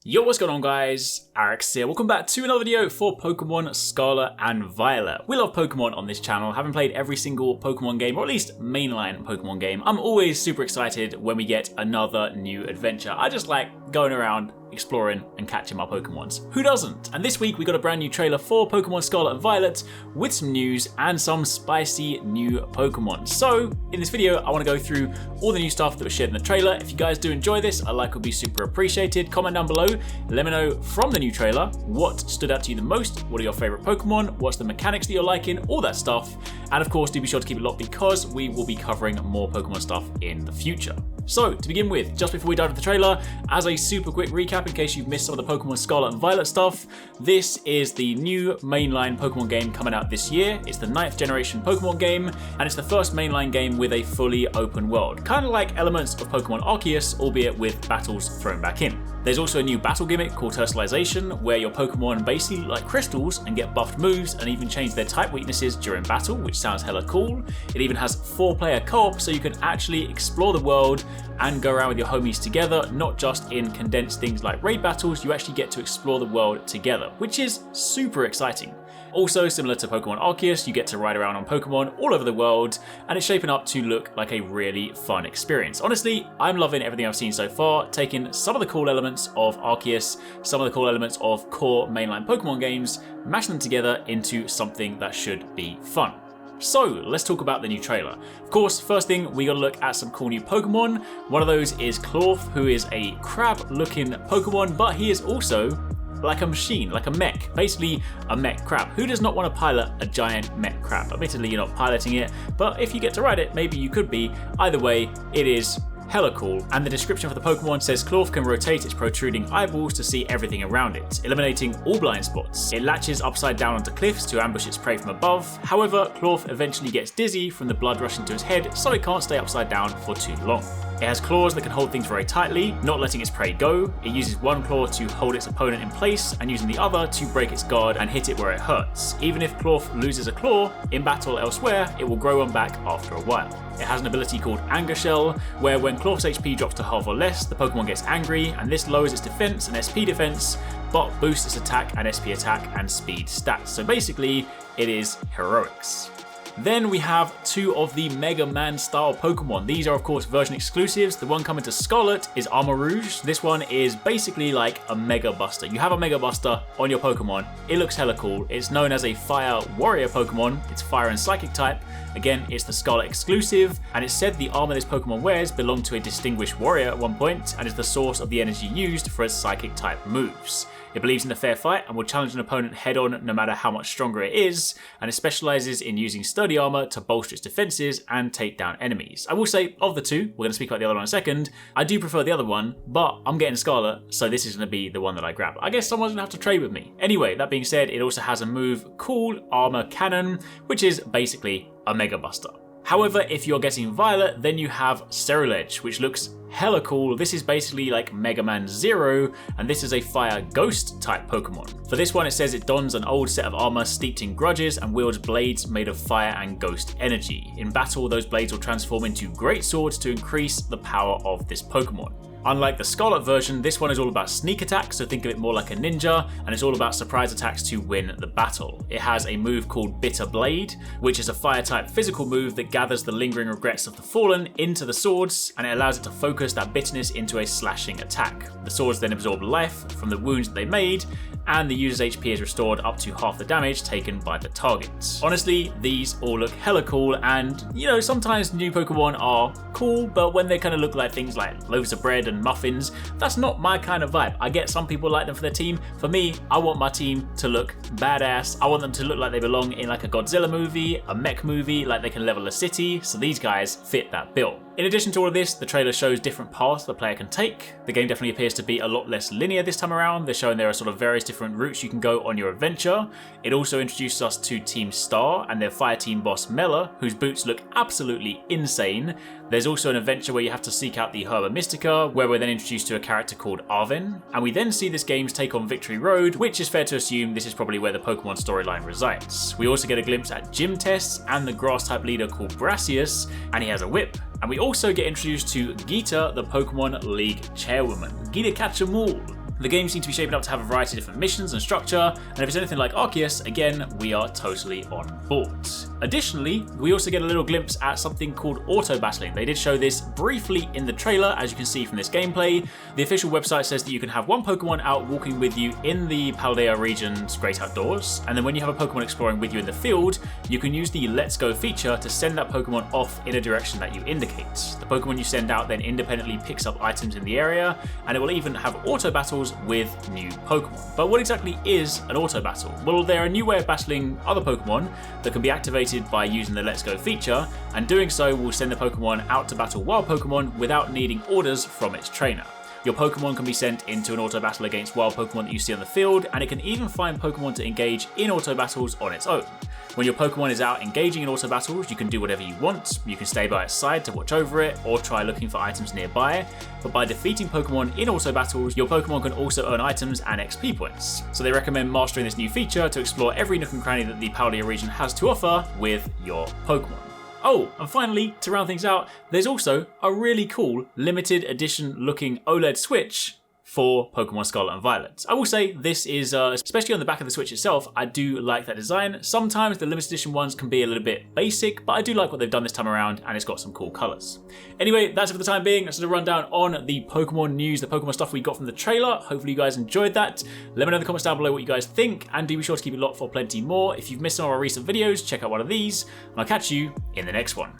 Yo, what's going on guys? HyperX here. Welcome back to another video for Pokemon Scarlet and Violet. We love Pokemon on this channel. Having played every single Pokemon game, or at least mainline Pokemon game, I'm always super excited when we get another new adventure. I just like going around, exploring and catching my Pokemons. Who doesn't? And this week we got a brand new trailer for Pokemon Scarlet and Violet with some news and some spicy new Pokemon. So in this video I want to go through all the new stuff that was shared in the trailer. If you guys do enjoy this, a like would be super appreciated. Comment down below, let me know from the new trailer what stood out to you the most, what are your favorite Pokemon, what's the mechanics that you're liking, all that stuff. And of course do be sure to keep it locked because we will be covering more Pokemon stuff in the future. So to begin with, just before we dive into the trailer, as a super quick recap in case you've missed some of the Pokemon Scarlet and Violet stuff, this is the new mainline Pokemon game coming out this year. It's the 9th generation Pokemon game, and it's the first mainline game with a fully open world. Kind of like elements of Pokemon Arceus, albeit with battles thrown back in. There's also a new battle gimmick called Terrestrialization, where your Pokemon basically look like crystals and get buffed moves and even change their type weaknesses during battle, which sounds hella cool. It even has 4-player co-op, so you can actually explore the world and go around with your homies together, not just in condensed things like raid battles. You actually get to explore the world together, which is super exciting. Also, similar to Pokemon Arceus, you get to ride around on Pokemon all over the world, and it's shaping up to look like a really fun experience. Honestly, I'm loving everything I've seen so far, taking some of the cool elements of Arceus, some of the cool elements of core mainline Pokemon games, mashing them together into something that should be fun. So let's talk about the new trailer. Of course, first thing, we gotta look at some cool new Pokemon. One of those is Clorf, who is a crab-looking Pokemon, but he is also like a machine, like a mech, basically a mech crab. Who does not want to pilot a giant mech crab? Admittedly, you're not piloting it, but if you get to ride it, maybe you could be. Either way, it is hella cool, and the description for the Pokemon says Clorf can rotate its protruding eyeballs to see everything around it, eliminating all blind spots. It latches upside down onto cliffs to ambush its prey from above. However, Clorf eventually gets dizzy from the blood rushing to its head, so it can't stay upside down for too long. It has claws that can hold things very tightly, not letting its prey go. It uses one claw to hold its opponent in place and using the other to break its guard and hit it where it hurts. Even if Clorf loses a claw in battle elsewhere, it will grow one back after a while. It has an ability called Anger Shell, where when Clorf's HP drops to half or less, the Pokemon gets angry, and this lowers its defense and SP defense, but boosts its attack and SP attack and speed stats. So basically, it is heroics. Then we have two of the Mega Man style Pokemon. These are of course version exclusives. The one coming to Scarlet is Armarouge. This one is basically like a Mega Buster. You have a Mega Buster on your Pokemon. It looks hella cool. It's known as a Fire Warrior Pokemon. It's Fire and Psychic type. Again, it's the Scarlet exclusive, and it's said the armor this Pokemon wears belonged to a distinguished warrior at one point and is the source of the energy used for its Psychic type moves. It believes in a fair fight and will challenge an opponent head on no matter how much stronger it is, and it specializes in using sturdy armor to bolster its defenses and take down enemies. I will say, of the two, we're going to speak about the other one in a second, I do prefer the other one, but I'm getting Scarlet, so this is going to be the one that I grab. I guess someone's going to have to trade with me. Anyway, that being said, it also has a move called Armor Cannon, which is basically a Mega Buster. However, if you're getting Violet, then you have Ceruledge, which looks hella cool. This is basically like Mega Man Zero, and this is a Fire Ghost type Pokemon. For this one, it says it dons an old set of armor steeped in grudges and wields blades made of fire and ghost energy. In battle, those blades will transform into great swords to increase the power of this Pokemon. Unlike the Scarlet version, this one is all about sneak attacks, so think of it more like a ninja, and it's all about surprise attacks to win the battle. It has a move called Bitter Blade, which is a fire-type physical move that gathers the lingering regrets of the fallen into the swords, and it allows it to focus that bitterness into a slashing attack. The swords then absorb life from the wounds that they made, and the user's HP is restored up to half the damage taken by the target. Honestly, these all look hella cool, and you know, sometimes new Pokemon are cool, but when they kind of look like things like loaves of bread and muffins, that's not my kind of vibe. I get some people like them for their team. For me, I want my team to look badass. I want them to look like they belong in like a Godzilla movie, a mech movie, like they can level a city, so these guys fit that bill. In addition to all of this, the trailer shows different paths the player can take. The game definitely appears to be a lot less linear this time around. They're showing there are sort of various different routes you can go on your adventure. It also introduces us to Team Star and their fire team boss Mela, whose boots look absolutely insane. There's also an adventure where you have to seek out the Herba Mystica, where we're then introduced to a character called Arven, and we then see this game's take on Victory Road, which is fair to assume this is probably where the Pokemon storyline resides. We also get a glimpse at gym tests and the grass-type leader called Brassius, and he has a whip. And we also get introduced to Geeta, the Pokemon League chairwoman. Geeta catch 'em all. The game seems to be shaping up to have a variety of different missions and structure, and if it's anything like Arceus, again, we are totally on board. Additionally, we also get a little glimpse at something called auto battling. They did show this briefly in the trailer, as you can see from this gameplay. The official website says that you can have one Pokemon out walking with you in the Paldea region's great outdoors, and then when you have a Pokemon exploring with you in the field, you can use the Let's Go feature to send that Pokemon off in a direction that you indicate. The Pokemon you send out then independently picks up items in the area, and it will even have auto battles with new Pokemon. But what exactly is an auto battle? Well, they're a new way of battling other Pokemon that can be activated by using the Let's Go feature, and doing so will send the Pokemon out to battle wild Pokemon without needing orders from its trainer. Your Pokemon can be sent into an auto battle against wild Pokemon that you see on the field, and it can even find Pokemon to engage in auto battles on its own. When your Pokemon is out engaging in auto battles, you can do whatever you want. You can stay by its side to watch over it, or try looking for items nearby. But by defeating Pokemon in auto battles, your Pokemon can also earn items and XP points. So they recommend mastering this new feature to explore every nook and cranny that the Paldea region has to offer with your Pokemon. Oh, and finally, to round things out, there's also a really cool limited edition looking OLED Switch for Pokemon Scarlet and Violet. I will say this is, especially on the back of the Switch itself, I do like that design. Sometimes the limited edition ones can be a little bit basic, but I do like what they've done this time around, and it's got some cool colours. Anyway, that's it for the time being. That's just a rundown on the Pokemon news, the Pokemon stuff we got from the trailer. Hopefully you guys enjoyed that. Let me know in the comments down below what you guys think, and do be sure to keep it locked for plenty more. If you've missed some of our recent videos, check out one of these, and I'll catch you in the next one.